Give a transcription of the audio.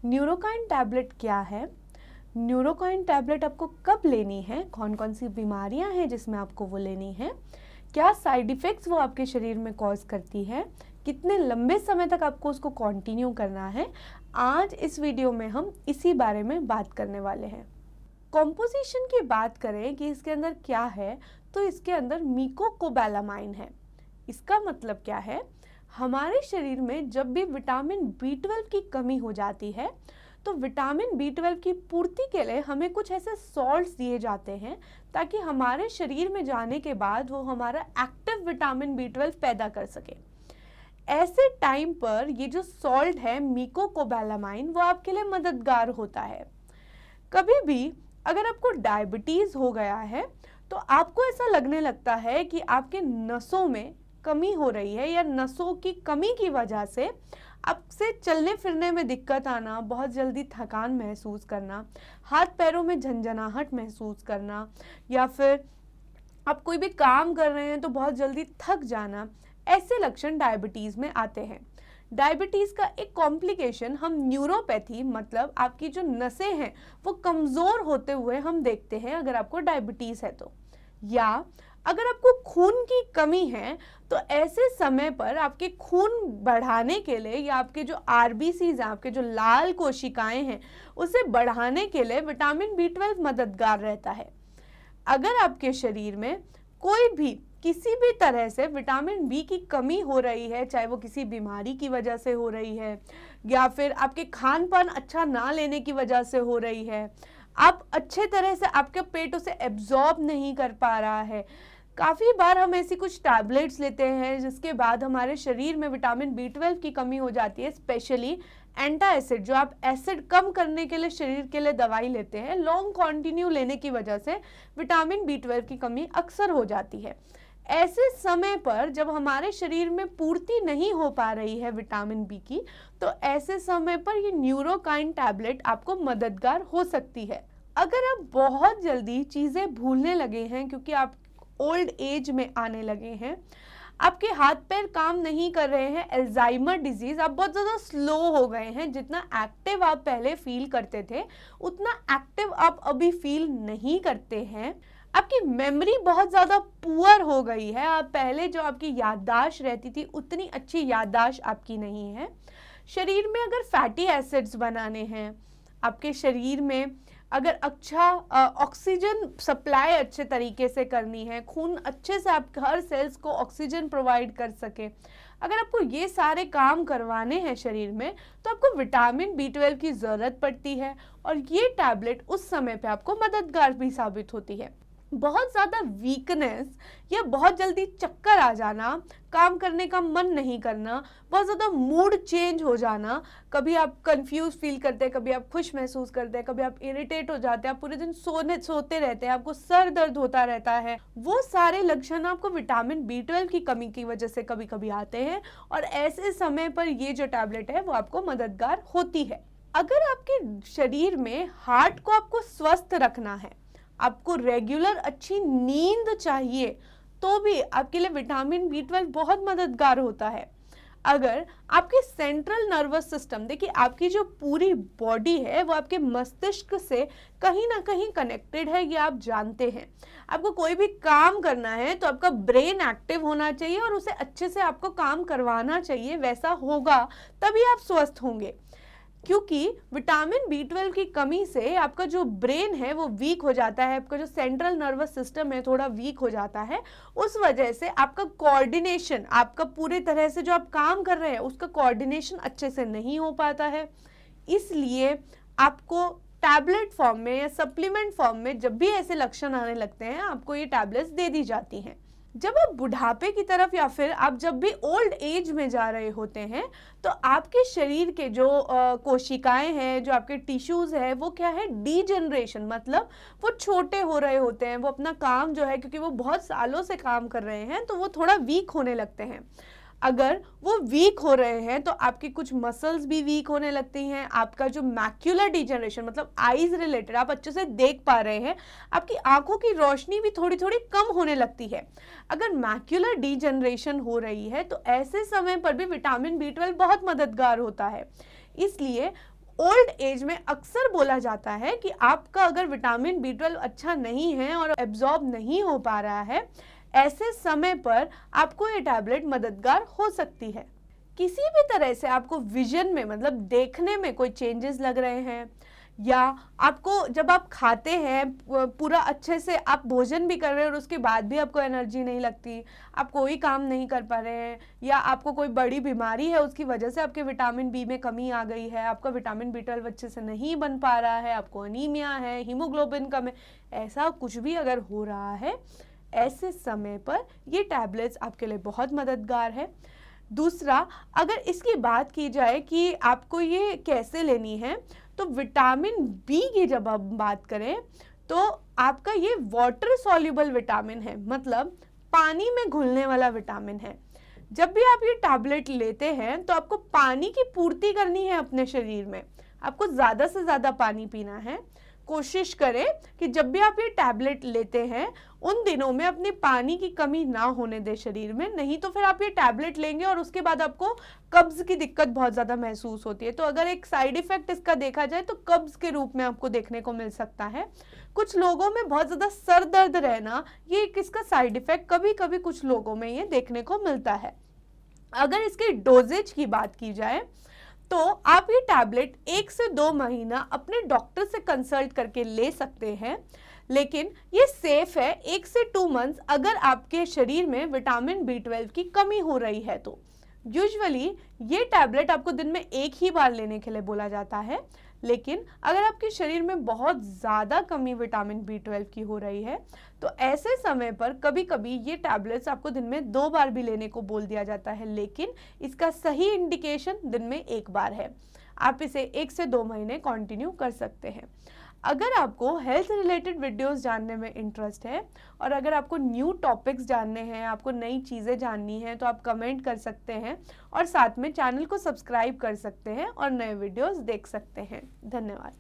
Neurokine tablet क्या है? Neurokine tablet आपको कब लेनी है, कौन कौन सी बीमारियां हैं जिसमें आपको वो लेनी है, क्या साइड इफ़ेक्ट्स वो आपके शरीर में कॉज करती है, कितने लंबे समय तक आपको उसको कंटिन्यू करना है, आज इस वीडियो में हम इसी बारे में बात करने वाले हैं। कॉम्पोजिशन की बात करें कि इसके अंदर क्या है, तो इसके अंदर मीकोकोबैलामाइन है। इसका मतलब क्या है? हमारे शरीर में जब भी विटामिन B12 की कमी हो जाती है तो विटामिन B12 की पूर्ति के लिए हमें कुछ ऐसे सॉल्ट्स दिए जाते हैं ताकि हमारे शरीर में जाने के बाद वो हमारा एक्टिव विटामिन B12 पैदा कर सके। ऐसे टाइम पर ये जो सॉल्ट है मीकोकोबैलामाइन वो आपके लिए मददगार होता है। कभी भी अगर आपको डायबिटीज़ हो गया है तो आपको ऐसा लगने लगता है कि आपके नसों में कमी हो रही है या नसों की कमी की वजह से आपसे चलने फिरने में दिक्कत आना, बहुत जल्दी थकान महसूस करना, हाथ पैरों में झंझनाहट महसूस करना, या फिर आप कोई भी काम कर रहे हैं तो बहुत जल्दी थक जाना, ऐसे लक्षण डायबिटीज़ में आते हैं। डायबिटीज़ का एक कॉम्प्लिकेशन हम न्यूरोपैथी मतलब आपकी जो नसें हैं वो कमज़ोर होते हुए हम देखते हैं अगर आपको डायबिटीज़ है तो। या अगर आपको खून की कमी है तो ऐसे समय पर आपके खून बढ़ाने के लिए या आपके जो आरबीसीज हैं, आपके जो लाल कोशिकाएं हैं, उसे बढ़ाने के लिए विटामिन B12 मददगार रहता है। अगर आपके शरीर में कोई भी किसी भी तरह से विटामिन B की कमी हो रही है, चाहे वो किसी बीमारी की वजह से हो रही है या फिर आपके खान पान अच्छा ना लेने की वजह से हो रही है, आप अच्छे तरह से आपके पेट उसे एब्जॉर्ब नहीं कर पा रहा है, काफ़ी बार हम ऐसी कुछ टैबलेट्स लेते हैं जिसके बाद हमारे शरीर में विटामिन B12 की कमी हो जाती है, स्पेशली एंटासिड जो आप एसिड कम करने के लिए शरीर के लिए दवाई लेते हैं, लॉन्ग कंटिन्यू लेने की वजह से विटामिन B12 की कमी अक्सर हो जाती है। ऐसे समय पर जब हमारे शरीर में पूर्ति नहीं हो पा रही है विटामिन B की, तो ऐसे समय पर ये न्यूरोकाइन टैबलेट आपको मददगार हो सकती है। अगर आप बहुत जल्दी चीज़ें भूलने लगे हैं क्योंकि आप ओल्ड एज में आने लगे हैं, आपके हाथ पैर काम नहीं कर रहे हैं, अल्जाइमर डिजीज, आप बहुत ज़्यादा स्लो हो गए हैं, जितना एक्टिव आप पहले फील करते थे उतना एक्टिव आप अभी फील नहीं करते हैं, आपकी मेमोरी बहुत ज़्यादा पुअर हो गई है, आप पहले जो आपकी याददाश्त रहती थी उतनी अच्छी याददाश्त आपकी नहीं है। शरीर में अगर फैटी एसिड्स बनाने हैं, आपके शरीर में अगर अच्छा ऑक्सीजन सप्लाई अच्छे तरीके से करनी है, खून अच्छे से आप हर सेल्स को ऑक्सीजन प्रोवाइड कर सके, अगर आपको ये सारे काम करवाने हैं शरीर में, तो आपको विटामिन B12 की ज़रूरत पड़ती है और ये टैबलेट उस समय पे आपको मददगार भी साबित होती है। बहुत ज़्यादा वीकनेस या बहुत जल्दी चक्कर आ जाना, काम करने का मन नहीं करना, बहुत ज़्यादा मूड चेंज हो जाना, कभी आप कंफ्यूज फील करते हैं, कभी आप खुश महसूस करते हैं, कभी आप इरिटेट हो जाते हैं, आप पूरे दिन सोते रहते हैं, आपको सर दर्द होता रहता है, वो सारे लक्षण आपको विटामिन B12 की कमी की वजह से कभी कभी आते हैं और ऐसे समय पर ये जो टैबलेट है वो आपको मददगार होती है। अगर आपके शरीर में हार्ट को आपको स्वस्थ रखना है, आपको रेगुलर अच्छी नींद चाहिए, तो भी आपके लिए विटामिन B12 बहुत मददगार होता है। अगर आपके सेंट्रल नर्वस सिस्टम, देखिए आपकी जो पूरी बॉडी है वो आपके मस्तिष्क से कहीं ना कहीं कनेक्टेड है, ये आप जानते हैं। आपको कोई भी काम करना है तो आपका ब्रेन एक्टिव होना चाहिए और उसे अच्छे से आपको काम करवाना चाहिए, वैसा होगा तभी आप स्वस्थ होंगे। क्योंकि विटामिन B12 की कमी से आपका जो ब्रेन है वो वीक हो जाता है, आपका जो सेंट्रल नर्वस सिस्टम है थोड़ा वीक हो जाता है, उस वजह से आपका कोऑर्डिनेशन, आपका पूरे तरह से जो आप काम कर रहे हैं उसका कोऑर्डिनेशन अच्छे से नहीं हो पाता है। इसलिए आपको टैबलेट फॉर्म में या सप्लीमेंट फॉर्म में जब भी ऐसे लक्षण आने लगते हैं, आपको ये टैबलेट्स दे दी जाती हैं। जब आप बुढ़ापे की तरफ या फिर आप जब भी ओल्ड एज में जा रहे होते हैं, तो आपके शरीर के जो कोशिकाएं हैं, जो आपके टिश्यूज़ है, वो क्या है, डीजनरेशन, मतलब वो छोटे हो रहे होते हैं, वो अपना काम जो है, क्योंकि वो बहुत सालों से काम कर रहे हैं तो वो थोड़ा वीक होने लगते हैं। अगर वो वीक हो रहे हैं तो आपकी कुछ मसल्स भी वीक होने लगती हैं, आपका जो मैक्यूलर डिजनरेशन मतलब आईज रिलेटेड, आप अच्छे से देख पा रहे हैं, आपकी आंखों की रोशनी भी थोड़ी थोड़ी कम होने लगती है। अगर मैक्यूलर डिजनरेशन हो रही है तो ऐसे समय पर भी विटामिन B12 बहुत मददगार होता है। इसलिए ओल्ड एज में अक्सर बोला जाता है कि आपका अगर विटामिन B12 अच्छा नहीं है और एब्जॉर्ब नहीं हो पा रहा है, ऐसे समय पर आपको ये टैबलेट मददगार हो सकती है। किसी भी तरह से आपको विजन में मतलब देखने में कोई चेंजेस लग रहे हैं, या आपको जब आप खाते हैं पूरा अच्छे से आप भोजन भी कर रहे हैं और उसके बाद भी आपको एनर्जी नहीं लगती, आप कोई काम नहीं कर पा रहे हैं, या आपको कोई बड़ी बीमारी है उसकी वजह से आपके विटामिन बी में कमी आ गई है, आपका विटामिन B12 अच्छे से नहीं बन पा रहा है, आपको अनीमिया है, हीमोग्लोबिन कम है, ऐसा कुछ भी अगर हो रहा है, ऐसे समय पर ये टैबलेट्स आपके लिए बहुत मददगार है। दूसरा, अगर इसकी बात की जाए कि आपको ये कैसे लेनी है, तो विटामिन बी की जब आप बात करें तो आपका ये वाटर सॉल्युबल विटामिन है, मतलब पानी में घुलने वाला विटामिन है। जब भी आप ये टैबलेट लेते हैं तो आपको पानी की पूर्ति करनी है अपने शरीर में, आपको ज़्यादा से ज़्यादा पानी पीना है। कोशिश करें कि जब भी आप ये टैबलेट लेते हैं उन दिनों में अपनी पानी की कमी ना होने दें शरीर में, नहीं तो फिर आप ये टैबलेट लेंगे और उसके बाद आपको कब्ज की दिक्कत बहुत ज़्यादा महसूस होती है। तो अगर एक साइड इफेक्ट इसका देखा जाए तो कब्ज के रूप में आपको देखने को मिल सकता है। कुछ लोगों में बहुत ज़्यादा सर दर्द रहना, ये एक इसका साइड इफेक्ट कभी कभी कुछ लोगों में ये देखने को मिलता है। अगर इसके डोजेज की बात की जाए तो आप ये टैबलेट 1 से 2 महीना अपने डॉक्टर से कंसल्ट करके ले सकते हैं, लेकिन ये सेफ है 1 से 2 मंथ्स अगर आपके शरीर में विटामिन B12 की कमी हो रही है तो। यूजुअली ये टैबलेट आपको दिन में एक ही बार लेने के लिए बोला जाता है, लेकिन अगर आपके शरीर में बहुत ज़्यादा कमी विटामिन B12 की हो रही है तो ऐसे समय पर कभी कभी ये टैबलेट्स आपको दिन में 2 बार भी लेने को बोल दिया जाता है, लेकिन इसका सही इंडिकेशन दिन में 1 बार है। आप इसे 1 से 2 महीने कंटिन्यू कर सकते हैं। अगर आपको हेल्थ रिलेटेड वीडियोस जानने में इंटरेस्ट है और अगर आपको न्यू टॉपिक्स जानने हैं, आपको नई चीज़ें जाननी हैं, तो आप कमेंट कर सकते हैं और साथ में चैनल को सब्सक्राइब कर सकते हैं और नए वीडियोस देख सकते हैं। धन्यवाद।